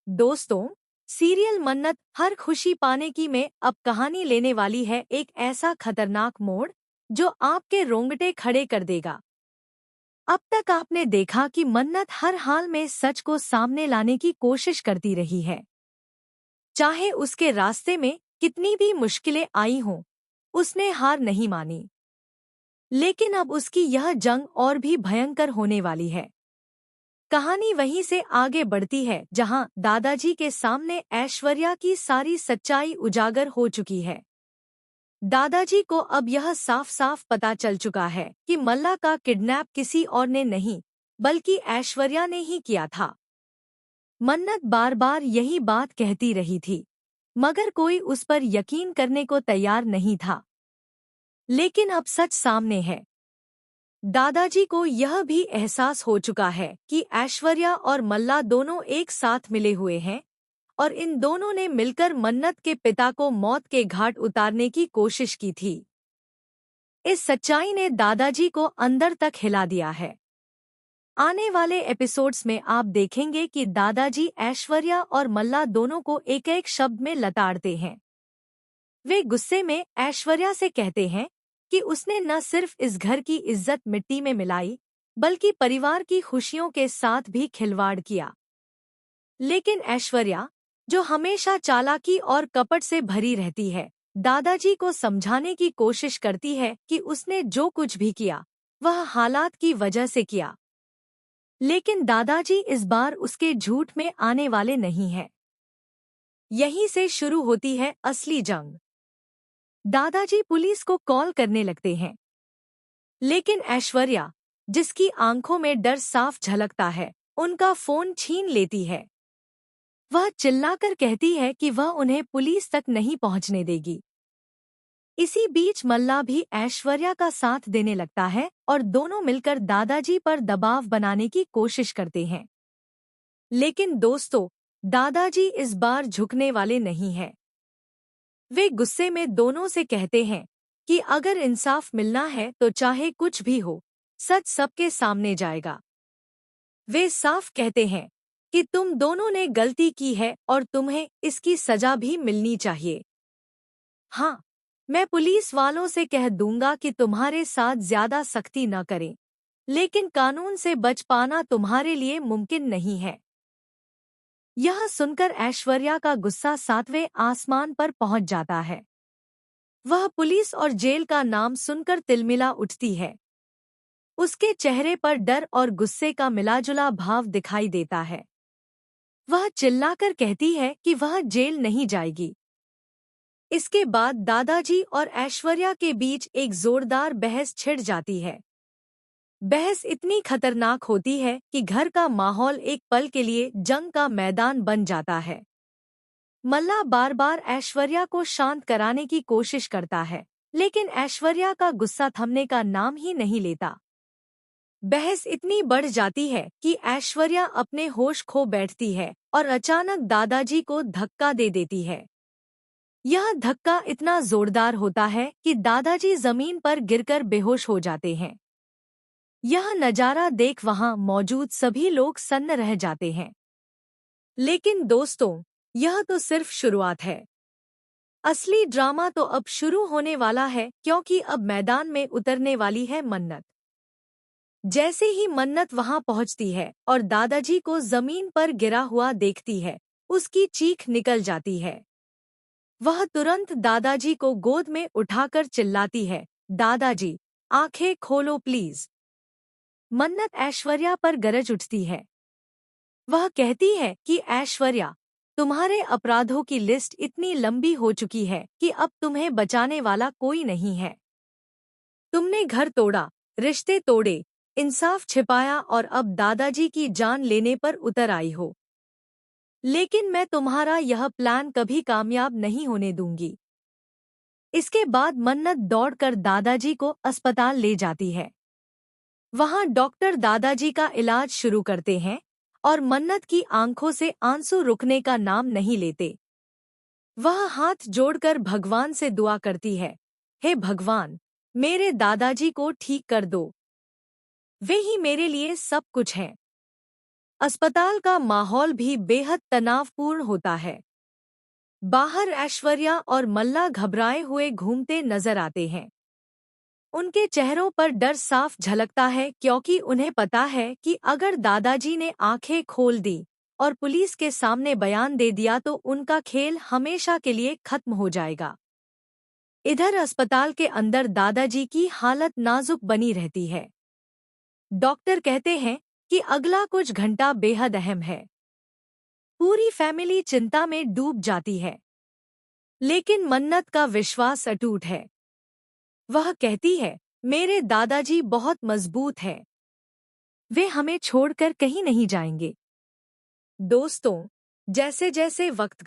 दोस्तों, सीरियल मन्नत हर खुशी पाने की में अब कहानी लेने वाली है एक ऐसा खतरनाक मोड़ जो आपके रोंगटे खड़े कर देगा। अब तक आपने देखा कि मन्नत हर हाल में सच को सामने लाने की कोशिश करती रही है, चाहे उसके रास्ते में कितनी भी मुश्किलें आई हों, उसने हार नहीं मानी। लेकिन अब उसकी यह जंग और भी भयंकर होने वाली है। कहानी वहीं से आगे बढ़ती है जहां दादाजी के सामने ऐश्वर्या की सारी सच्चाई उजागर हो चुकी है। दादाजी को अब यह साफ साफ पता चल चुका है कि मल्ला का किडनैप किसी और ने नहीं, बल्कि ऐश्वर्या ने ही किया था। मन्नत बार बार यही बात कहती रही थी, मगर कोई उस पर यकीन करने को तैयार नहीं था। लेकिन अब सच सामने है। दादाजी को यह भी एहसास हो चुका है कि ऐश्वर्या और मल्ला दोनों एक साथ मिले हुए हैं और इन दोनों ने मिलकर मन्नत के पिता को मौत के घाट उतारने की कोशिश की थी। इस सच्चाई ने दादाजी को अंदर तक हिला दिया है। आने वाले एपिसोड्स में आप देखेंगे कि दादाजी ऐश्वर्या और मल्ला दोनों को एक एक शब्द में लताड़ते हैं। वे गुस्से में ऐश्वर्या से कहते हैं कि उसने न सिर्फ इस घर की इज्जत मिट्टी में मिलाई, बल्कि परिवार की खुशियों के साथ भी खिलवाड़ किया। लेकिन ऐश्वर्या, जो हमेशा चालाकी और कपट से भरी रहती है, दादाजी को समझाने की कोशिश करती है कि उसने जो कुछ भी किया वह हालात की वजह से किया। लेकिन दादाजी इस बार उसके झूठ में आने वाले नहीं हैं। यहीं से शुरू होती है असली जंग। दादाजी पुलिस को कॉल करने लगते हैं, लेकिन ऐश्वर्या, जिसकी आंखों में डर साफ झलकता है, उनका फोन छीन लेती है। वह चिल्लाकर कहती है कि वह उन्हें पुलिस तक नहीं पहुंचने देगी। इसी बीच मल्ला भी ऐश्वर्या का साथ देने लगता है और दोनों मिलकर दादाजी पर दबाव बनाने की कोशिश करते हैं। लेकिन दोस्तों, दादाजी इस बार झुकने वाले नहीं हैं। वे गुस्से में दोनों से कहते हैं कि अगर इंसाफ मिलना है तो चाहे कुछ भी हो, सच सबके सामने जाएगा। वे साफ कहते हैं कि तुम दोनों ने गलती की है और तुम्हें इसकी सजा भी मिलनी चाहिए। हाँ, मैं पुलिस वालों से कह दूंगा कि तुम्हारे साथ ज्यादा सख्ती न करें, लेकिन कानून से बच पाना तुम्हारे लिए मुमकिन नहीं है। यह सुनकर ऐश्वर्या का गुस्सा सातवें आसमान पर पहुंच जाता है। वह पुलिस और जेल का नाम सुनकर तिलमिला उठती है। उसके चेहरे पर डर और गुस्से का मिलाजुला भाव दिखाई देता है। वह चिल्लाकर कहती है कि वह जेल नहीं जाएगी। इसके बाद दादाजी और ऐश्वर्या के बीच एक जोरदार बहस छिड़ जाती है। बहस इतनी खतरनाक होती है कि घर का माहौल एक पल के लिए जंग का मैदान बन जाता है। मल्ला बार बार ऐश्वर्या को शांत कराने की कोशिश करता है, लेकिन ऐश्वर्या का गुस्सा थमने का नाम ही नहीं लेता। बहस इतनी बढ़ जाती है कि ऐश्वर्या अपने होश खो बैठती है और अचानक दादाजी को धक्का दे देती है। यह धक्का इतना जोरदार होता है कि दादाजी जमीन पर गिरकर बेहोश हो जाते हैं। यह नजारा देख वहां मौजूद सभी लोग सन्न रह जाते हैं। लेकिन दोस्तों, यह तो सिर्फ शुरुआत है। असली ड्रामा तो अब शुरू होने वाला है, क्योंकि अब मैदान में उतरने वाली है मन्नत। जैसे ही मन्नत वहां पहुंचती है और दादाजी को जमीन पर गिरा हुआ देखती है, उसकी चीख निकल जाती है। वह तुरंत दादाजी को गोद में उठाकर चिल्लाती है, दादाजी, आंखें खोलो प्लीज। मन्नत ऐश्वर्या पर गरज उठती है। वह कहती है कि ऐश्वर्या, तुम्हारे अपराधों की लिस्ट इतनी लंबी हो चुकी है कि अब तुम्हें बचाने वाला कोई नहीं है। तुमने घर तोड़ा, रिश्ते तोड़े, इंसाफ छिपाया और अब दादाजी की जान लेने पर उतर आई हो। लेकिन मैं तुम्हारा यह प्लान कभी कामयाब नहीं होने दूंगी। इसके बाद मन्नत दौड़कर दादाजी को अस्पताल ले जाती है। वहां डॉक्टर दादाजी का इलाज शुरू करते हैं और मन्नत की आंखों से आंसू रुकने का नाम नहीं लेते। वह हाथ जोड़कर भगवान से दुआ करती है, हे भगवान, मेरे दादाजी को ठीक कर दो। वे ही मेरे लिए सब कुछ हैं। अस्पताल का माहौल भी बेहद तनावपूर्ण होता है। बाहर ऐश्वर्या और मल्ला घबराए हुए घूमते नजर आते हैं। उनके चेहरों पर डर साफ झलकता है क्योंकि उन्हें पता है कि अगर दादाजी ने आंखें खोल दी और पुलिस के सामने बयान दे दिया तो उनका खेल हमेशा के लिए खत्म हो जाएगा। इधर अस्पताल के अंदर दादाजी की हालत नाजुक बनी रहती है। डॉक्टर कहते हैं कि अगला कुछ घंटा बेहद अहम है। पूरी फैमिली चिंता में डूब जाती है, लेकिन मन्नत का विश्वास अटूट है। वह कहती है, मेरे दादाजी बहुत मजबूत हैं। वे हमें छोड़कर कहीं नहीं जाएंगे। दोस्तों, जैसे जैसे वक्त